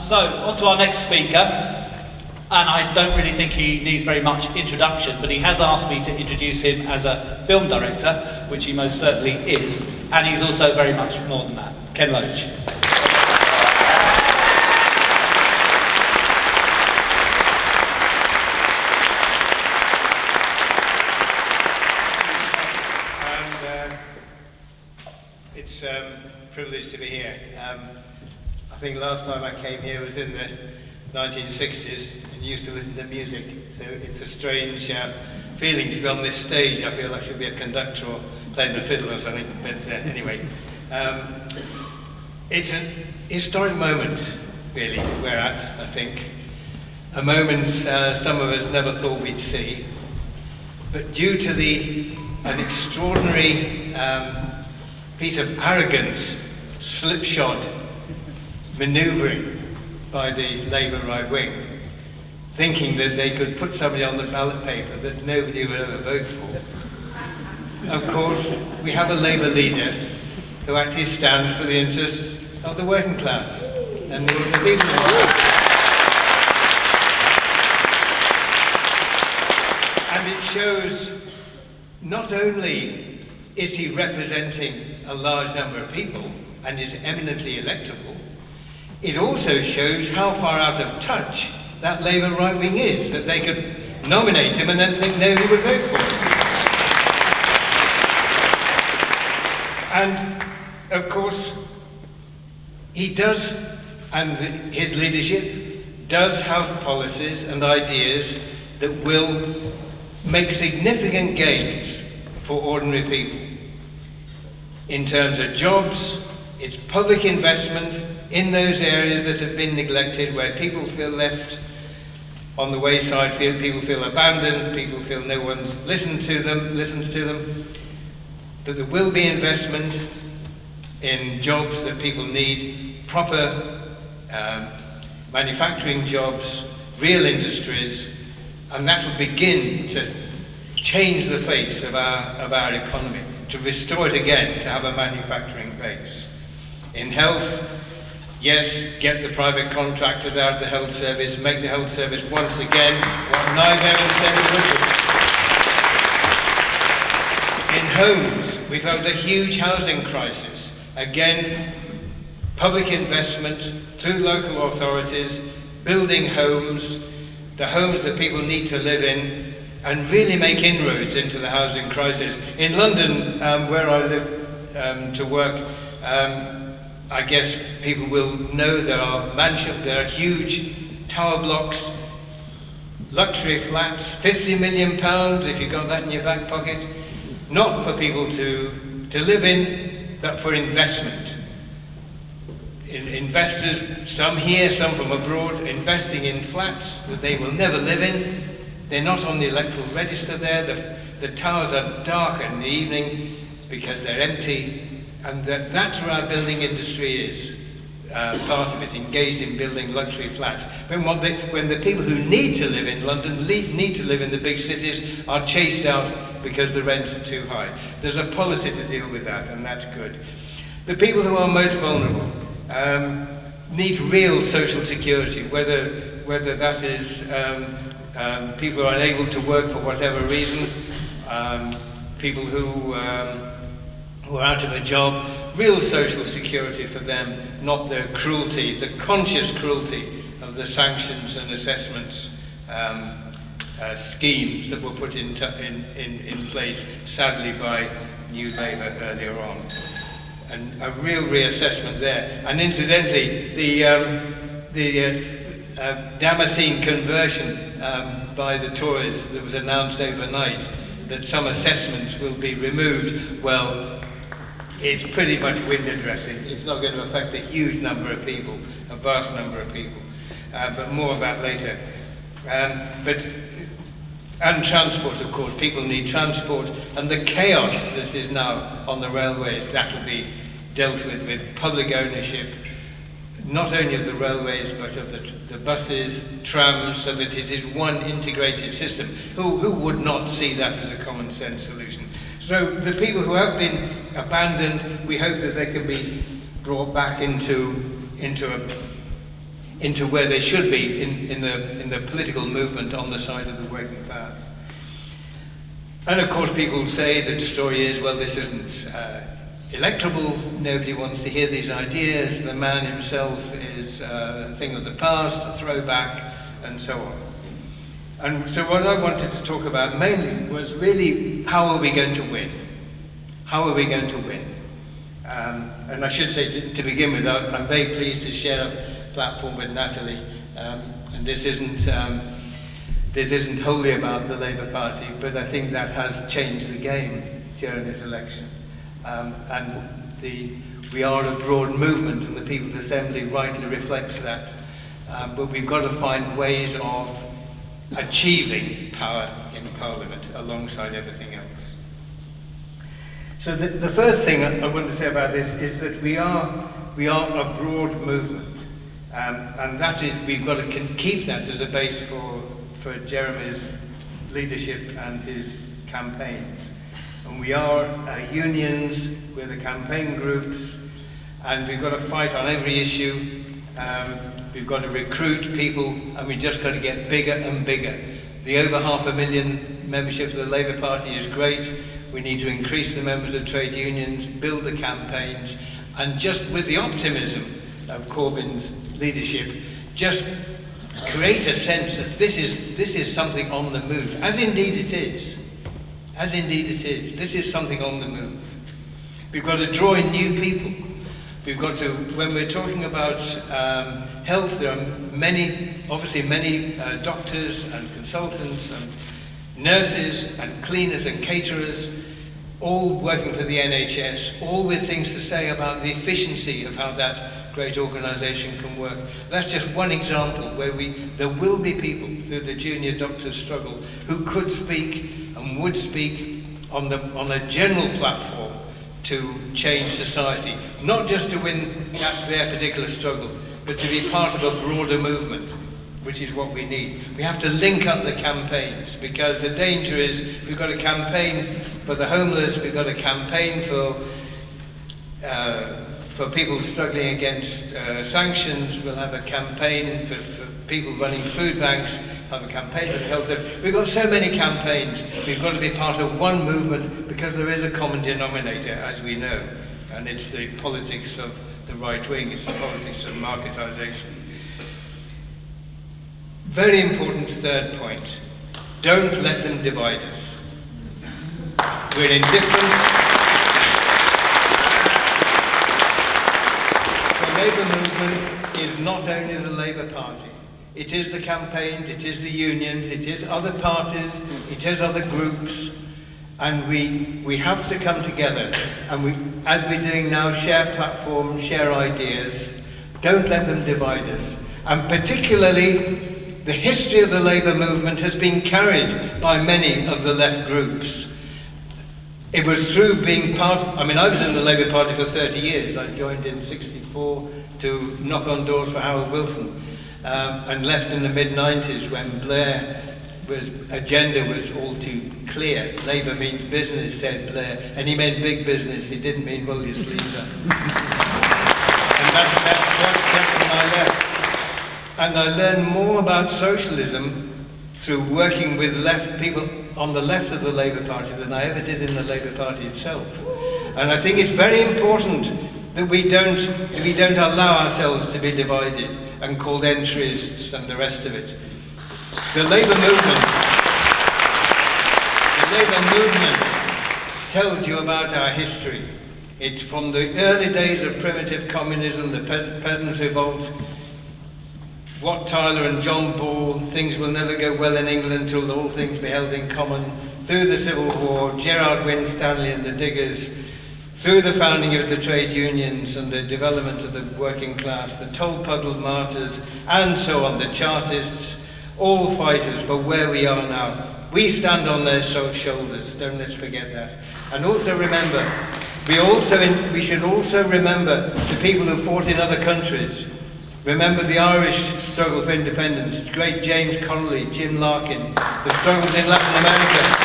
So, on to our next speaker, and I don't really think he needs very much introduction, but he has asked me to introduce him as a film director, which he most certainly is, and he's also very much more than that. Ken Loach. It's a privilege to be here. I think last time I came here was in the 1960s and used to listen to music, so it's a strange feeling to be on this stage. I feel I should be a conductor or playing the fiddle or something, but anyway. It's a historic moment, really, we're at, I think. A moment some of us never thought we'd see, but due to an extraordinary piece of arrogance, slipshod manoeuvring by the Labour right wing, thinking that they could put somebody on the ballot paper that nobody would ever vote for. Of course, we have a Labour leader who actually stands for the interests of the working class and the people who are. And it shows not only is he representing a large number of people and is eminently electable, it also shows how far out of touch that Labour right wing is, that they could nominate him and then think nobody would vote for him. And of course, he does, and his leadership does have policies and ideas that will make significant gains for ordinary people. In terms of jobs, it's public investment in those areas that have been neglected, where people feel left on the wayside, people feel abandoned, people feel no one listens to them, that there will be investment in jobs that people need, proper manufacturing jobs, real industries, and that will begin to change the face of our economy, to restore it again, to have a manufacturing base. In health, yes, get the private contractors out of the health service, make the health service once again what neither ever said it would be. In homes, we've had a huge housing crisis. Again, public investment through local authorities, building homes, the homes that people need to live in, and really make inroads into the housing crisis. In London, where I live to work, I guess people will know there are huge tower blocks, luxury flats, £50 million if you've got that in your back pocket, not for people to live in, but for investment. Investors, some here, some from abroad, investing in flats that they will never live in. They're not on the electoral register there. The towers are dark in the evening because they're empty. And that's where our building industry is, part of it, engaged in building luxury flats. When the people who need to live in London, need to live in the big cities, are chased out because the rents are too high. There's a policy to deal with that, and that's good. The people who are most vulnerable need real social security, whether that is people who are unable to work for whatever reason, people who are out of a job, real social security for them, not the cruelty, the conscious cruelty of the sanctions and assessments schemes that were put in place, sadly, by New Labour earlier on. And a real reassessment there. And incidentally, the Damascene conversion by the Tories that was announced overnight, that some assessments will be removed, well, it's pretty much window dressing. It's not going to affect a huge number of people, a vast number of people, but more of that later. And transport, of course, people need transport, and the chaos that is now on the railways, that will be dealt with public ownership, not only of the railways, but of the buses, trams, so that it is one integrated system. Who would not see that as a common sense solution? So the people who have been abandoned, we hope that they can be brought back into into where they should be in the political movement on the side of the working class. And of course people say that the story is, well, this isn't electable, nobody wants to hear these ideas, the man himself is a thing of the past, a throwback, and so on. And so what I wanted to talk about mainly was really, how are we going to win? How are we going to win? And I should say, to begin with, I'm very pleased to share a platform with Natalie, and this isn't wholly about the Labour Party, but I think that has changed the game during this election. And we are a broad movement, and the People's Assembly rightly reflects that. But we've got to find ways of achieving power in Parliament alongside everything else. So the first thing I want to say about this is that we are a broad movement, and that is, we've got to keep that as a base for Jeremy's leadership and his campaigns. And we are unions, we're the campaign groups, and we've got to fight on every issue. We've got to recruit people, and we've just got to get bigger and bigger. The over 500,000 membership of the Labour Party is great. We need to increase the members of trade unions, build the campaigns, and just with the optimism of Corbyn's leadership, just create a sense that this is something on the move, as indeed it is. As indeed it is. This is something on the move. We've got to draw in new people. We've got to, when we're talking about health, there are obviously many doctors and consultants and nurses and cleaners and caterers, all working for the NHS, all with things to say about the efficiency of how that great organisation can work. That's just one example where there will be people through the junior doctors' struggle who could speak and would speak on a general platform to change society, not just to win their particular struggle, but to be part of a broader movement, which is what we need. We have to link up the campaigns, because the danger is we've got a campaign for the homeless, we've got a campaign for people struggling against sanctions, we'll have a campaign for people running food banks, have a campaign for the health sector. We've got so many campaigns. We've got to be part of one movement, because there is a common denominator, as we know, and it's the politics of the right wing, it's the politics of marketisation. Very important third point, don't let them divide us. We're indifferent. The Labour movement is not only the Labour Party. It is the campaigns, it is the unions, it is other parties, it is other groups, and we have to come together, and we, as we're doing now, share platforms, share ideas. Don't let them divide us. And particularly, the history of the Labour movement has been carried by many of the left groups. It was through being part, I was in the Labour Party for 30 years. I joined in '64 to knock on doors for Harold Wilson. And left in the mid-90s when Blair's agenda was all too clear. Labour means business, said Blair, and he meant big business. He didn't mean roll your sleeves up. And that's when I left. And I learned more about socialism through working with left people on the left of the Labour Party than I ever did in the Labour Party itself. And I think it's very important that we don't allow ourselves to be divided and called entryists and the rest of it. The Labour movement tells you about our history. It's from the early days of primitive communism, the Peasants' Revolt, Wat Tyler and John Ball, things will never go well in England till all things be held in common, through the Civil War, Gerard Winstanley and the Diggers, through the founding of the trade unions and the development of the working class, the Tolpuddle martyrs, and so on, the Chartists, all fighters for where we are now. We stand on their shoulders, don't let's forget that. And also remember, we should also remember the people who fought in other countries. Remember the Irish struggle for independence, the great James Connolly, Jim Larkin, the struggles in Latin America.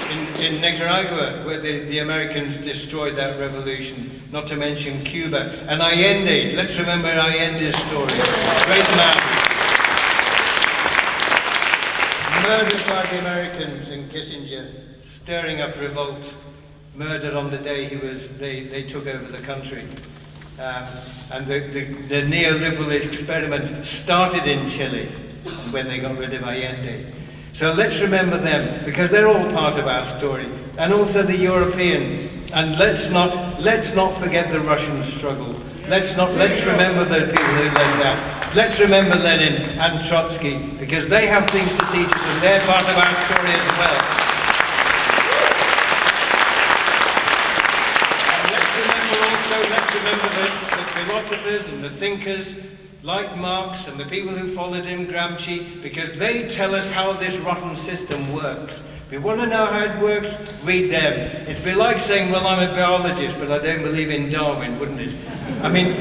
In in Nicaragua, where the Americans destroyed that revolution, not to mention Cuba. And Allende, let's remember Allende's story. Great man. Murdered by the Americans in Kissinger, stirring up revolt, murdered on the day they took over the country. And the neoliberal experiment started in Chile when they got rid of Allende. So let's remember them, because they're all part of our story, and also the European. And let's not forget the Russian struggle. Let's remember those people who led that. Let's remember Lenin and Trotsky, because they have things to teach us, and they're part of our story as well. And let's remember the philosophers and the thinkers like Marx and the people who followed him, Gramsci, because they tell us how this rotten system works. If you want to know how it works, read them. It'd be like saying, well, I'm a biologist, but I don't believe in Darwin, wouldn't it? I mean,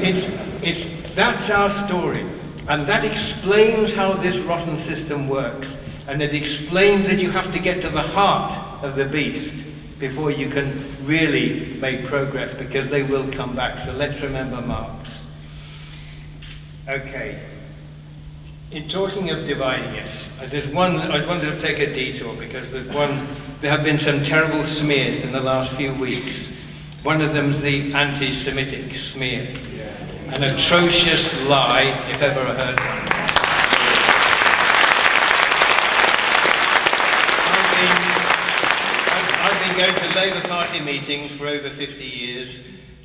that's our story. And that explains how this rotten system works. And it explains that you have to get to the heart of the beast before you can really make progress, because they will come back. So let's remember Marx. Okay. In talking of dividing us, there's one, I wanted to take a detour, because there have been some terrible smears in the last few weeks. One of them's the anti-Semitic smear. An atrocious lie, if ever I heard one. I've been going to Labour Party meetings for over 50 years,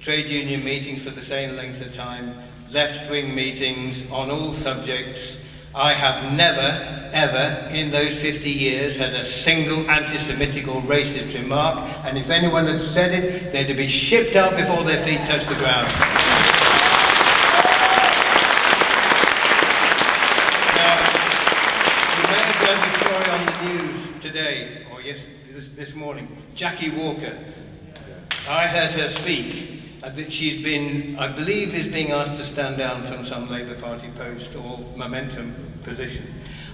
trade union meetings for the same length of time, left-wing meetings on all subjects. I have never, ever, in those 50 years, had a single anti-Semitic or racist remark, and if anyone had said it, they'd be shipped out before their feet touched the ground. Now, you may have heard the story on the news today, or this morning. Jackie Walker. I heard her speak. That she's been, I believe, is being asked to stand down from some Labour Party post or momentum position.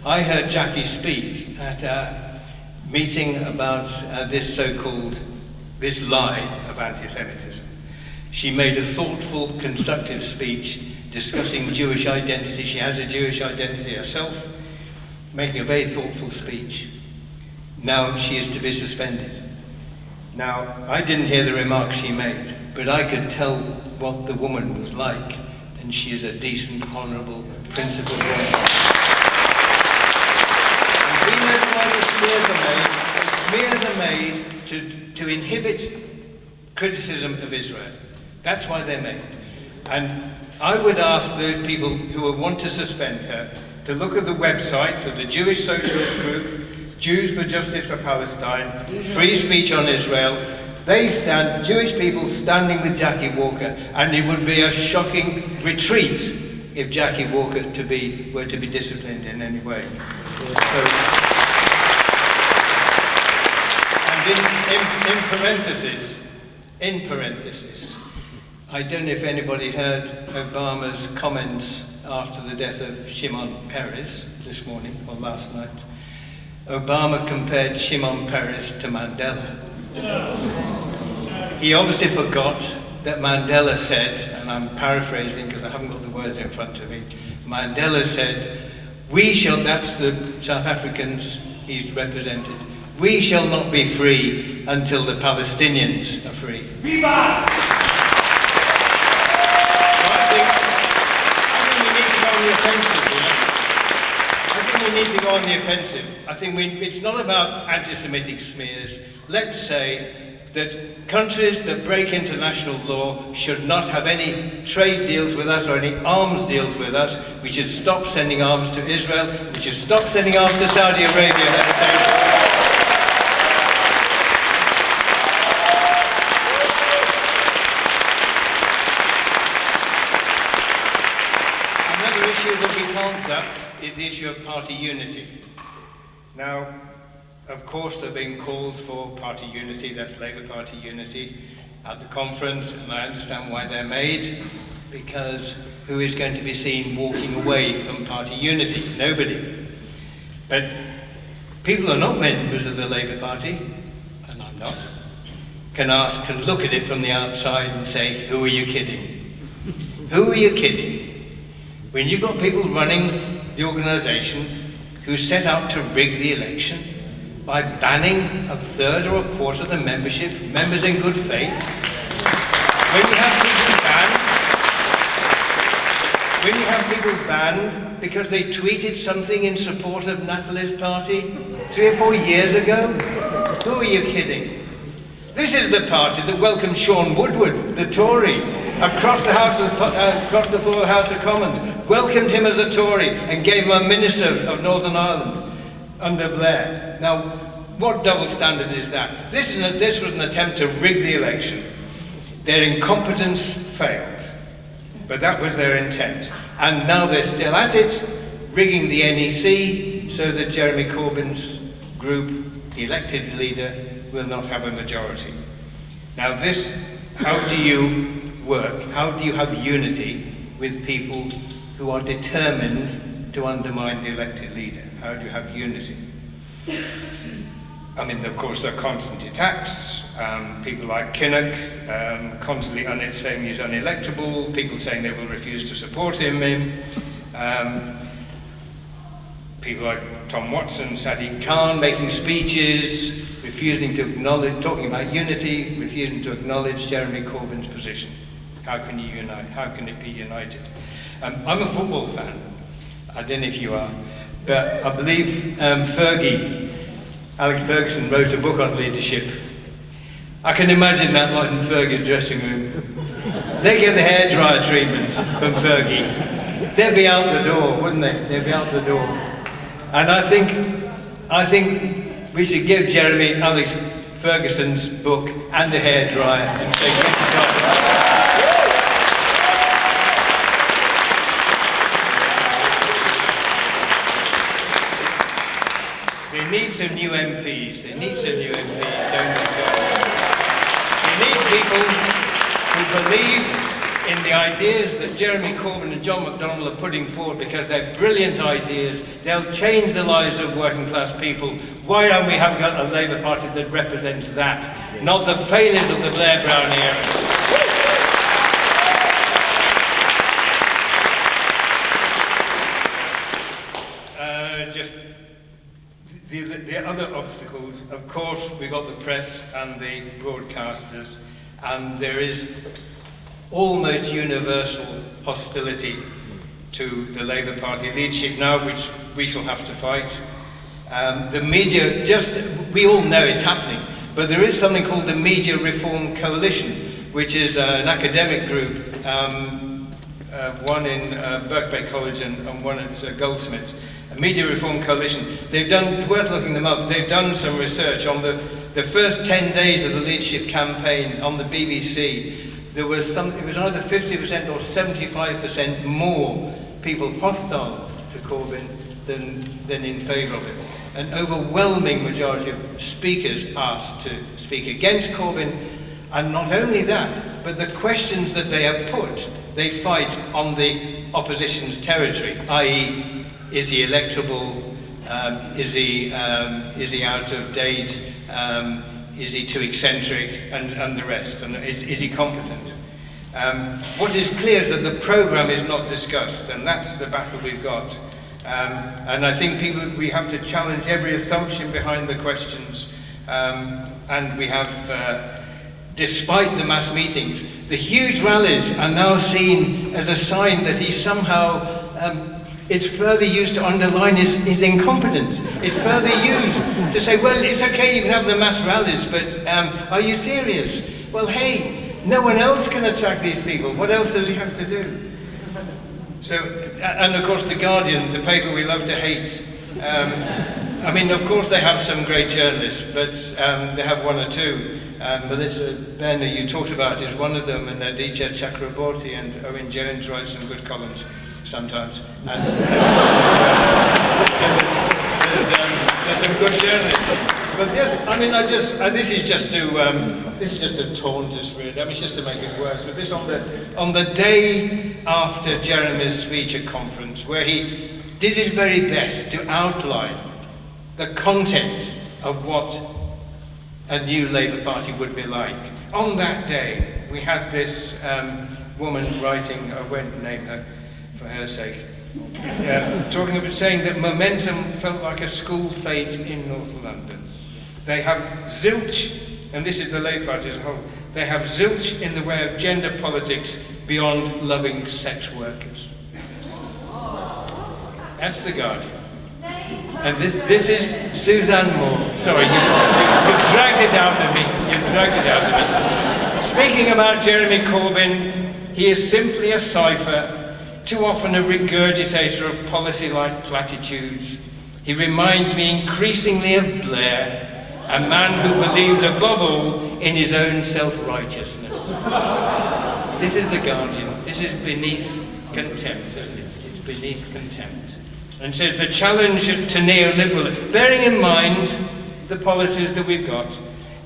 I heard Jackie speak at a meeting about this lie of anti-Semitism. She made a thoughtful, constructive speech discussing Jewish identity. She has a Jewish identity herself, making a very thoughtful speech. Now she is to be suspended. Now, I didn't hear the remarks she made, but I could tell what the woman was like, and she is a decent, honourable, principled woman. And we know why the smears are made to inhibit criticism of Israel. That's why they're made. And I would ask those people who would want to suspend her to look at the websites of the Jewish Socialist Group, Jews for Justice for Palestine, Free Speech on Israel. They stand, Jewish people standing with Jackie Walker, and it would be a shocking retreat if Jackie Walker were to be disciplined in any way. And in parenthesis, I don't know if anybody heard Obama's comments after the death of Shimon Peres this morning or last night. Obama compared Shimon Peres to Mandela. He obviously forgot that Mandela said, and I'm paraphrasing because I haven't got the words in front of me, Mandela said, that's the South Africans he's represented, we shall not be free until the Palestinians are free. Viva! We need to go on the offensive. I think it's not about anti-Semitic smears. Let's say that countries that break international law should not have any trade deals with us or any arms deals with us. We should stop sending arms to Israel. We should stop sending arms to Saudi Arabia. Another issue that we can't duck is the issue of party unity. Now, of course, there have been calls for party unity, that's Labour Party unity, at the conference, and I understand why they're made, because who is going to be seen walking away from party unity? Nobody. But people are not members of the Labour Party, and I'm not, can look at it from the outside and say, who are you kidding? Who are you kidding? When you've got people running the organisation who set out to rig the election by banning a third or a quarter of the membership, members in good faith, when you have people banned because they tweeted something in support of Natalie's party 3 or 4 years ago, who are you kidding? This is the party that welcomed Sean Woodward, the Tory, across the floor of the House of Commons, welcomed him as a Tory and gave him a Minister of Northern Ireland under Blair. Now, what double standard is that? This was an attempt to rig the election. Their incompetence failed, but that was their intent. And now they're still at it, rigging the NEC so that Jeremy Corbyn's group, the elected leader, will not have a majority. Now this, how do you work? How do you have unity with people who are determined to undermine the elected leader? How do you have unity? I mean, of course, there are constant attacks. People like Kinnock constantly saying he's unelectable, people saying they will refuse to support him. People like Tom Watson, Sadiq Khan making speeches, refusing to acknowledge, talking about unity, refusing to acknowledge Jeremy Corbyn's position. How can you unite? How can it be united? I'm a football fan. I don't know if you are, but I believe Alex Ferguson wrote a book on leadership. I can imagine that lot in Fergie's dressing room. They get the hairdryer treatment from Fergie. They'd be out the door, wouldn't they? They'd be out the door. And I think we should give Jeremy Alex Ferguson's book and a hairdryer and say good job. They need some new MPs. They need some new MPs, don't they? They need people who believe in the ideas that Jeremy Corbyn and John McDonnell are putting forward, because they're brilliant ideas. They'll change the lives of working class people. Why don't we have got a Labour Party that represents that, not the failures of the Blair Brown era? The other obstacles, of course, we've got the press and the broadcasters, and there is almost universal hostility to the Labour Party leadership now, which we shall have to fight. The media, we all know it's happening, but there is something called the Media Reform Coalition, which is an academic group, one in Birkbeck College and one at Goldsmiths. A Media Reform Coalition. It's worth looking them up. They've done some research on the first 10 days of the leadership campaign on the BBC. There was it was either 50% or 75% more people hostile to Corbyn than in favour of it. An overwhelming majority of speakers asked to speak against Corbyn, and not only that, but the questions that they have put, they fight on the opposition's territory, i.e., is he electable? Is he out of date? Is he too eccentric? And the rest. And is he competent? What is clear is that the programme is not discussed, and that's the battle we've got. And I think we have to challenge every assumption behind the questions. And we have, despite the mass meetings, the huge rallies are now seen as a sign that he somehow it's further used to underline his incompetence. It's further used to say, well, it's okay, you can have the mass rallies, but are you serious? Well, hey, no one else can attack these people. What else does he have to do? So, and of course, The Guardian, the paper we love to hate. I mean, of course, they have some great journalists, but they have one or two. Melissa Benner, you talked about, is one of them, and Aditya Chakraborty and Owen Jones write some good columns sometimes. And there's some good journalists. But yes, I mean, this is just to taunt us, really. I mean, it's just to make it worse. But this on the day after Jeremy's speech at conference, where he did his very best to outline the content of what a new Labour Party would be like. On that day, we had this woman writing, I won't name her for her sake, talking about saying that momentum felt like a school fete in North London. They have zilch, and this is the Labour Party as a whole, they have zilch in the way of gender politics beyond loving sex workers. That's The Guardian. And this is Suzanne Moore. Sorry, you've dragged it out of me. You've dragged it out of me. Speaking about Jeremy Corbyn, he is simply a cipher, too often a regurgitator of policy-like platitudes. He reminds me increasingly of Blair, a man who believed above all in his own self-righteousness. This is The Guardian. This is beneath contempt, isn't it? It's beneath contempt. And says the challenge to neoliberalism, bearing in mind the policies that we've got,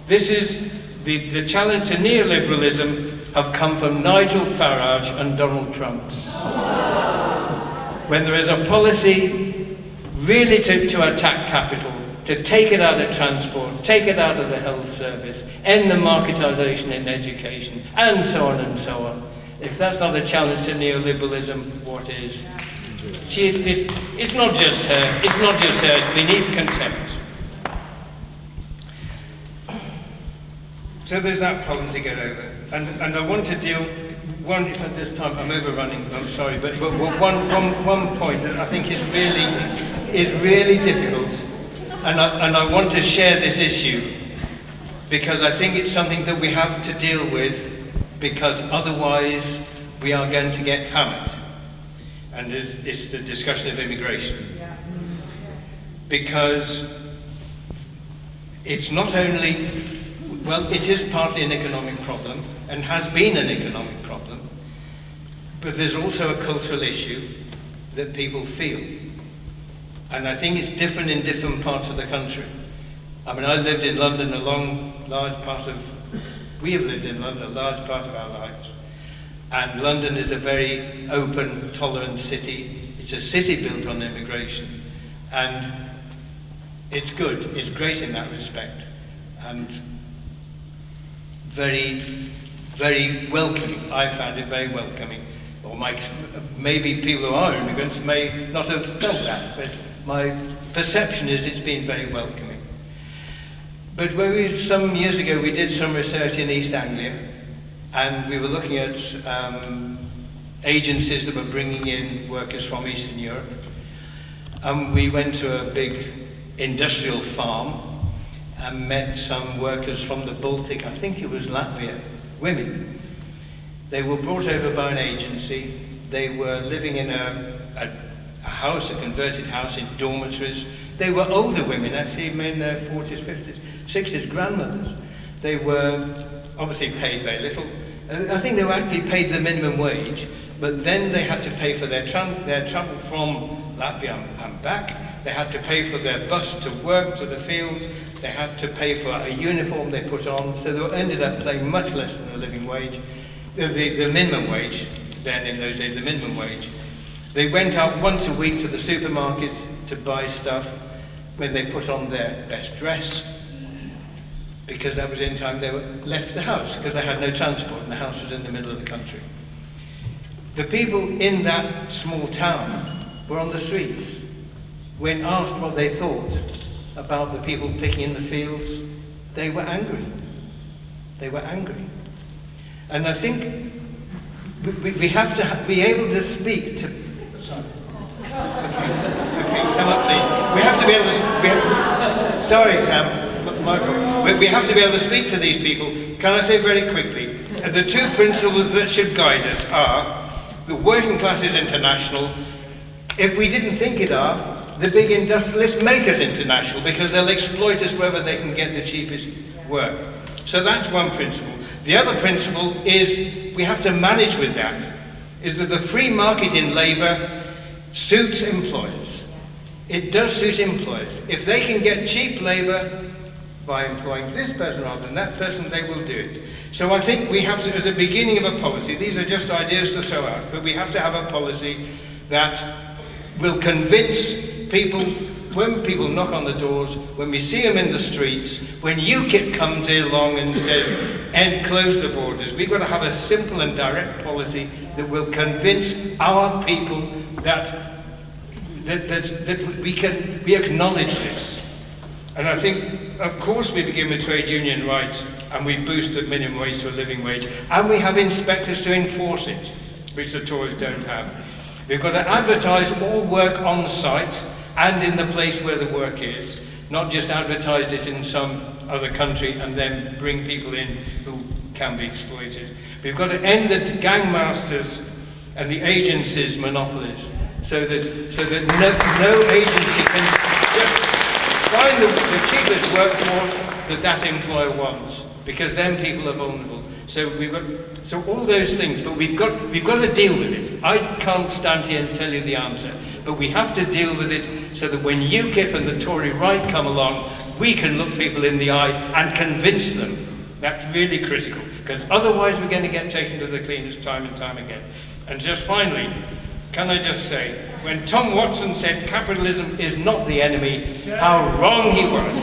this is the challenge to neoliberalism have come from Nigel Farage and Donald Trump. When there is a policy really to attack capital, to take it out of transport, take it out of the health service, end the marketisation in education, and so on and so on. If that's not a challenge to neoliberalism, what is? It's not just her, it's beneath contempt. So there's that problem to get over. And I want to deal, if at this time I'm overrunning, I'm sorry, but one point that I think is really difficult, and I want to share this issue, because I think it's something that we have to deal with, because otherwise we are going to get hammered. And it's the discussion of immigration. Because it's not only, well, it is partly an economic problem, and has been an economic problem, but there's also a cultural issue that people feel. And I think it's different in different parts of the country. I mean, I lived in London we have lived in London a large part of our lives. And London is a very open, tolerant city. It's a city built on immigration. And it's good, it's great in that respect. And very, very welcoming. I found it very welcoming. Or maybe people who are immigrants may not have felt that, but my perception is it's been very welcoming. But some years ago we did some research in East Anglia, and we were looking at agencies that were bringing in workers from Eastern Europe. And we went to a big industrial farm and met some workers from the Baltic, I think it was Latvia, women. They were brought over by an agency. They were living in a house, a converted house in dormitories. They were older women, actually in their 40s, 50s, 60s, grandmothers. They were obviously paid very little. I think they were actually paid the minimum wage, but then they had to pay for their travel from Latvia and back. They had to pay for their bus to work, to the fields. They had to pay for a uniform they put on, so they ended up paying much less than the living wage, the minimum wage, then in those days, the minimum wage. They went out once a week to the supermarket to buy stuff when they put on their best dress, because that was in time they left the house, because they had no transport and the house was in the middle of the country. The people in that small town were on the streets. When asked what they thought about the people picking in the fields, they were angry. They were angry. And I think we have to be able to speak to... Sorry. Okay, stand up please. We have to be able to... Sorry, Sam. We have to be able to speak to these people. Can I say very quickly, the two principles that should guide us are the working class is international. If we didn't think it are, the big industrialists make us international because they'll exploit us wherever they can get the cheapest work. So that's one principle. The other principle is we have to manage with that, is that the free market in labour suits employers. It does suit employers. If they can get cheap labour by employing this person rather than that person, they will do it. So I think we have to, as a beginning of a policy, these are just ideas to throw out, but we have to have a policy that will convince people, when people knock on the doors, when we see them in the streets, when UKIP comes along and says, close the borders, we've got to have a simple and direct policy that will convince our people that we acknowledge this. And I think, of course, we begin with trade union rights, and we boost the minimum wage to a living wage, and we have inspectors to enforce it, which the Tories don't have. We've got to advertise all work on site and in the place where the work is, not just advertise it in some other country and then bring people in who can be exploited. We've got to end the gangmasters and the agencies' monopolies, so that no agency can just find the cheapest workforce that employer wants, because then people are vulnerable. So all those things, but we've got to deal with it. I can't stand here and tell you the answer, but we have to deal with it so that when UKIP and the Tory right come along, we can look people in the eye and convince them. That's really critical, because otherwise we're going to get taken to the cleaners time and time again. And just finally, can I just say, when Tom Watson said capitalism is not the enemy, how wrong he was.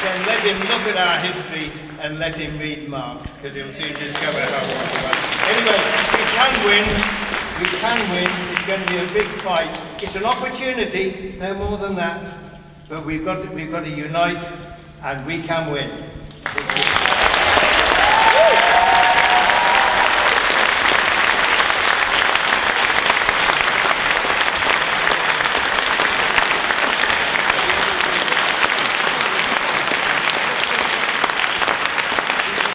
Then let him look at our history and let him read Marx, because he'll soon discover how wrong he was. Anyway, we can win. We can win. It's going to be a big fight. It's an opportunity, no more than that. But we've got to unite, and we can win.